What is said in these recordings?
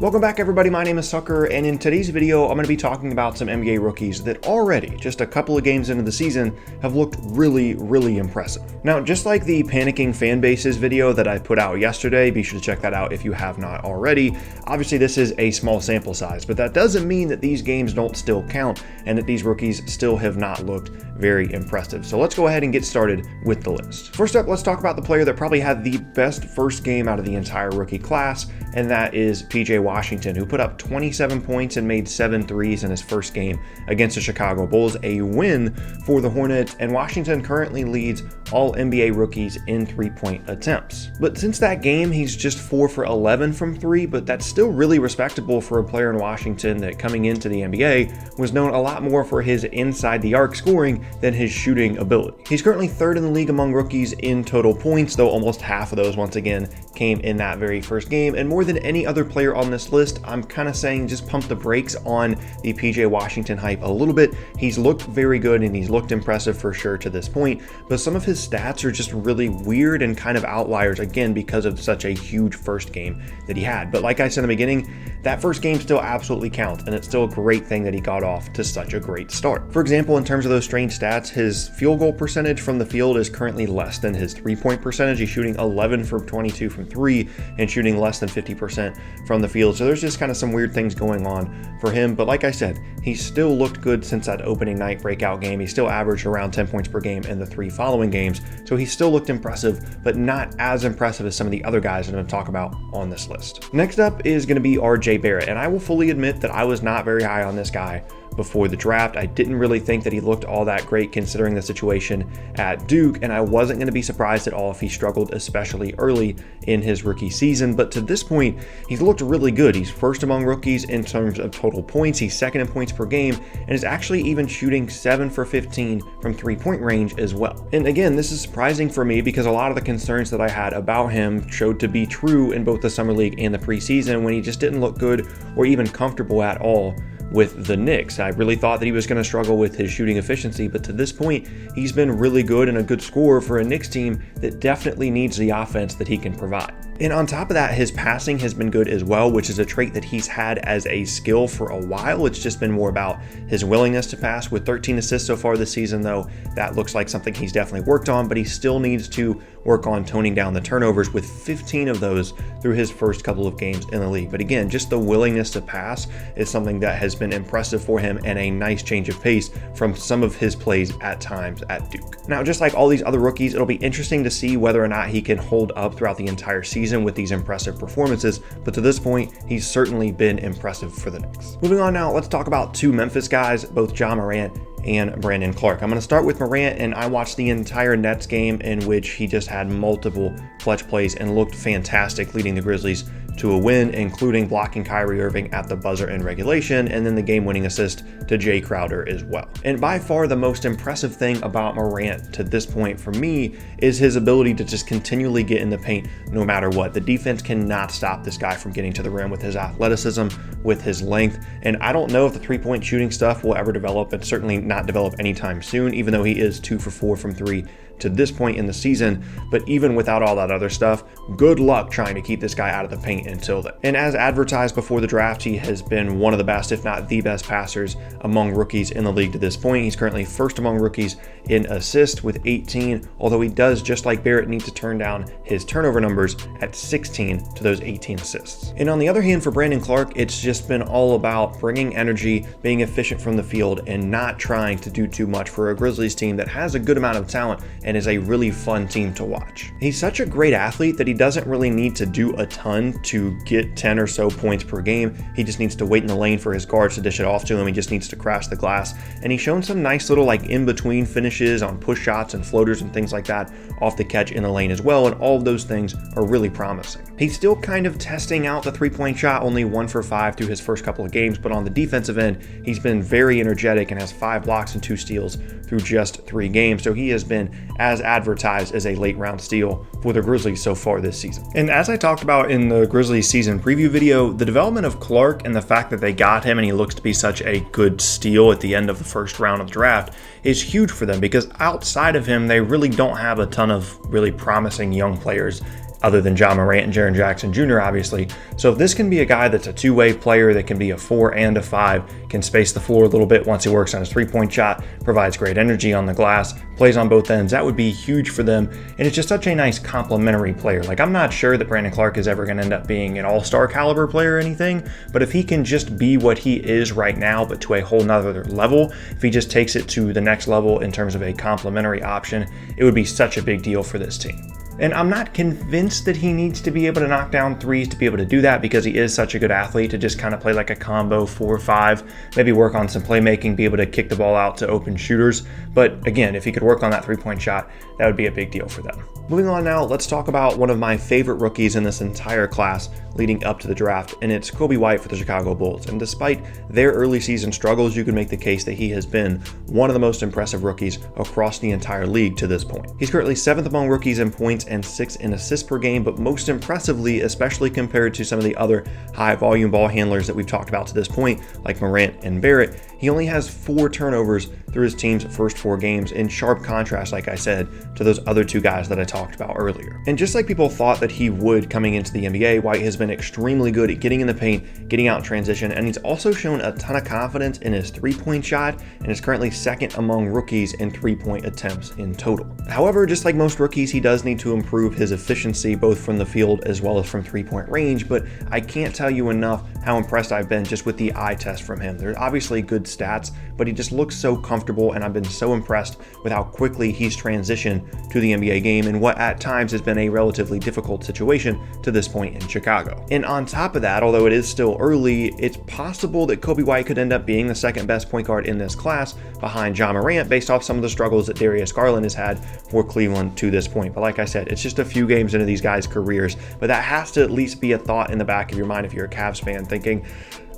Welcome back everybody, my name is Sucker, and in today's video I'm going to be talking about some NBA rookies that already, just a couple of games into the season, have looked really impressive. Now, just like the Panicking Fan Bases video that I put out yesterday, be sure to check that out if you have not already. Obviously this is a small sample size, but that doesn't mean that these games don't still count and that these rookies still have not looked very impressive. So let's go ahead and get started with the list. First up, let's talk about the player that probably had the best first game out of the entire rookie class, and that is PJ Washington, who put up 27 points and made 7 threes in his first game against the Chicago Bulls, a win for the Hornets, and Washington currently leads all NBA rookies in three-point attempts. But since that game, he's just 4 for 11 from 3, but that's still really respectable for a player in Washington that coming into the NBA was known a lot more for his inside the arc scoring than his shooting ability. He's currently 3rd in the league among rookies in total points, though almost half of those once again came in that very first game, and more than any other player on this list, I'm kind of saying just pump the brakes on the PJ Washington hype a little bit. He's looked very good and he's looked impressive for sure to this point, but some of his stats are just really weird and kind of outliers, again, because of such a huge first game that he had. But like I said in the beginning, that first game still absolutely counts, and it's still a great thing that he got off to such a great start. For example, in terms of those strange stats, his field goal percentage from the field is currently less than his three-point percentage. He's shooting 11 for 22 from 3 and shooting less than 50% from the field. So there's just kind of some weird things going on for him. But like I said, he's still looked good since that opening night breakout game. He still averaged around 10 points per game in the 3 following games. So he still looked impressive, but not as impressive as some of the other guys that I'm going to talk about on this list. Next up is going to be RJ Barrett. And I will fully admit that I was not very high on this guy before the draft. I didn't really think that he looked all that great considering the situation at Duke, and I wasn't going to be surprised at all if he struggled, especially early in his rookie season. But to this point, he's looked really good. He's first among rookies in terms of total points. He's second in points per game, and is actually even shooting 7 for 15 from three-point range as well. And again, this is surprising for me because a lot of the concerns that I had about him showed to be true in both the Summer League and the preseason, when he just didn't look good or even comfortable at all with the Knicks. I really thought that he was going to struggle with his shooting efficiency, but to this point, he's been really good and a good scorer for a Knicks team that definitely needs the offense that he can provide. And on top of that, his passing has been good as well, which is a trait that he's had as a skill for a while. It's just been more about his willingness to pass. With 13 assists so far this season, though, that looks like something he's definitely worked on, but he still needs to work on toning down the turnovers, with 15 of those through his first couple of games in the league. But again, just the willingness to pass is something that has been impressive for him, and a nice change of pace from some of his plays at times at Duke. Now, just like all these other rookies, it'll be interesting to see whether or not he can hold up throughout the entire season with these impressive performances, but to this point, he's certainly been impressive for the Knicks. Moving on now, let's talk about 2 Memphis guys, both Ja Morant and Brandon Clarke. I'm going to start with Morant, and I watched the entire Nets game in which he just had multiple clutch plays and looked fantastic, leading the Grizzlies to a win, including blocking Kyrie Irving at the buzzer in regulation, and then the game-winning assist to Jay Crowder as well. And by far the most impressive thing about Morant to this point for me is his ability to just continually get in the paint no matter what. The defense cannot stop this guy from getting to the rim with his athleticism, with his length, and I don't know if the three-point shooting stuff will ever develop. It's certainly not develop anytime soon, even though he is 2 for 4 from 3 to this point in the season. But even without all that other stuff, good luck trying to keep this guy out of the paint until then. And as advertised before the draft, he has been one of the best, if not the best passers among rookies in the league to this point. He's currently first among rookies in assists with 18, although he does, just like Barrett, need to turn down his turnover numbers at 16 to those 18 assists. And on the other hand, for Brandon Clarke, it's just been all about bringing energy, being efficient from the field, and not trying to do too much for a Grizzlies team that has a good amount of talent and is a really fun team to watch. He's such a great athlete that he doesn't really need to do a ton to get 10 or so points per game. He just needs to wait in the lane for his guards to dish it off to him. He just needs to crash the glass. And he's shown some nice little in-between finishes on push shots and floaters and things like that off the catch in the lane as well. And all of those things are really promising. He's still kind of testing out the three-point shot, only 1 for 5 through his first couple of games. But on the defensive end, he's been very energetic and has 5 blocks and 2 steals through just 3 games. So he has been as advertised as a late round steal for the Grizzlies so far this season. And as I talked about in the Grizzlies season preview video, the development of Clarke and the fact that they got him and he looks to be such a good steal at the end of the first round of the draft is huge for them, because outside of him, they really don't have a ton of really promising young players other than Ja Morant and Jaren Jackson Jr., obviously. So if this can be a guy that's a two-way player that can be a 4 and a 5, can space the floor a little bit once he works on his three-point shot, provides great energy on the glass, plays on both ends, that would be huge for them. And it's just such a nice complementary player. Like, I'm not sure that Brandon Clarke is ever going to end up being an all-star caliber player or anything, but if he can just be what he is right now, but to a whole nother level, if he just takes it to the next level in terms of a complementary option, it would be such a big deal for this team. And I'm not convinced that he needs to be able to knock down threes to be able to do that, because he is such a good athlete to just kind of play like a combo 4-5, maybe work on some playmaking, be able to kick the ball out to open shooters. But again, if he could work on that three-point shot, that would be a big deal for them. Moving on now, let's talk about one of my favorite rookies in this entire class leading up to the draft, and it's Coby White for the Chicago Bulls. And despite their early season struggles, you can make the case that he has been one of the most impressive rookies across the entire league to this point. He's currently 7th among rookies in points and 6th in assists per game, but most impressively, especially compared to some of the other high volume ball handlers that we've talked about to this point, like Morant and Barrett, he only has 4 turnovers through his team's first 4 games, in sharp contrast, like I said, to those other 2 guys that I talked about earlier. And just like people thought that he would coming into the NBA, White has been extremely good at getting in the paint, getting out in transition, and he's also shown a ton of confidence in his three-point shot, and is currently 2nd among rookies in three-point attempts in total. However, just like most rookies, he does need to improve his efficiency both from the field as well as from three-point range, but I can't tell you enough how impressed I've been just with the eye test from him. There's obviously good stats, but he just looks so comfortable, and I've been so impressed with how quickly he's transitioned to the NBA game in what at times has been a relatively difficult situation to this point in Chicago. And on top of that, although it is still early, it's possible that Coby White could end up being the 2nd best point guard in this class behind Ja Morant, based off some of the struggles that Darius Garland has had for Cleveland to this point. But like I said, it's just a few games into these guys' careers, but that has to at least be a thought in the back of your mind if you're a Cavs fan, thinking,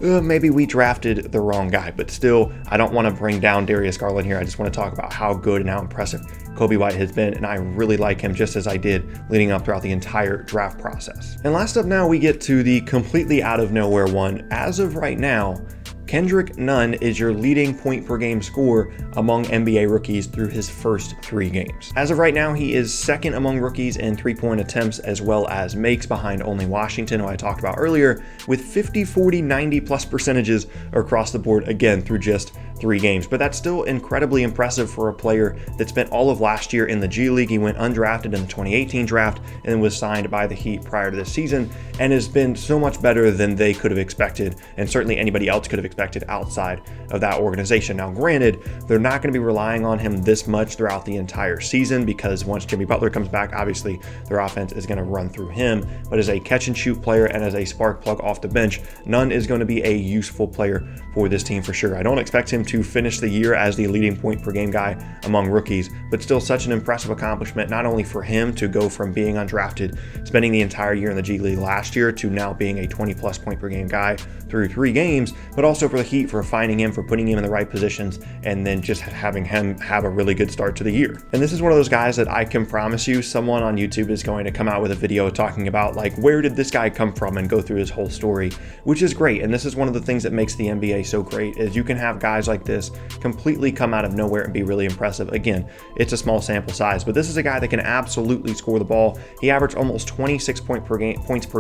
maybe we drafted the wrong guy. But still, I don't want to bring down Darius Garland here. I just want to talk about how good and how impressive Coby White has been, and I really like him, just as I did leading up throughout the entire draft process. And last up now, we get to the completely out of nowhere one. As of right now, Kendrick Nunn is your leading point per game scorer among NBA rookies through his first 3 games. As of right now, he is 2nd among rookies in three-point attempts as well as makes, behind only Washington, who I talked about earlier, with 50, 40, 90 plus percentages across the board, again, through just 3 games. But that's still incredibly impressive for a player that spent all of last year in the G League. He went undrafted in the 2018 draft and was signed by the Heat prior to this season, and has been so much better than they could have expected, and certainly anybody else could have expected outside of that organization. Now, granted, they're not going to be relying on him this much throughout the entire season, because once Jimmy Butler comes back, obviously their offense is going to run through him. But as a catch and shoot player and as a spark plug off the bench, Nunn is going to be a useful player for this team for sure. I don't expect him to finish the year as the leading point per game guy among rookies, but still such an impressive accomplishment, not only for him to go from being undrafted, spending the entire year in the G League last year, to now being a 20 plus point per game guy through 3 games, but also for the Heat for finding him, for putting him in the right positions, and then just having him have a really good start to the year. And this is one of those guys that I can promise you someone on YouTube is going to come out with a video talking about, like, where did this guy come from, and go through his whole story, which is great. And this is one of the things that makes the NBA so great, is you can have guys like this completely come out of nowhere and be really impressive. Again, it's a small sample size, but this is a guy that can absolutely score the ball. He averaged almost 26 points per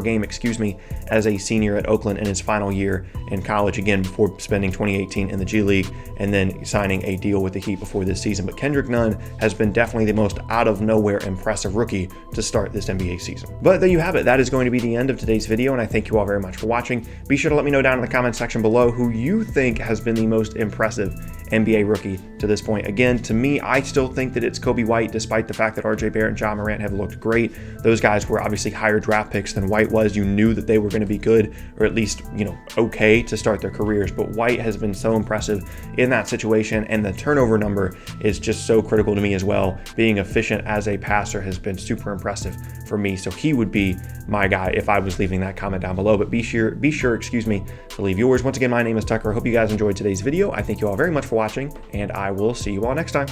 game, as a senior at Oakland in his final year in college, again, before spending 2018 in the G League and then signing a deal with the Heat before this season. But Kendrick Nunn has been definitely the most out of nowhere impressive rookie to start this NBA season. But there you have it. That is going to be the end of today's video, and I thank you all very much for watching. Be sure to let me know down in the comment section below who you think has been the most impressive NBA rookie to this point. Again, to me, I still think that it's Coby White, despite the fact that RJ Barrett and Ja Morant have looked great. Those guys were obviously higher draft picks than White was. You knew that they were going to be good, or at least, okay to start their careers. But White has been so impressive in that situation, and the turnover number is just so critical to me as well. Being efficient as a passer has been super impressive for me. So he would be my guy if I was leaving that comment down below. But be sure, to leave yours. Once again, my name is Tucker. I hope you guys enjoyed today's video. I thank you all very much for watching, and I will see you all next time.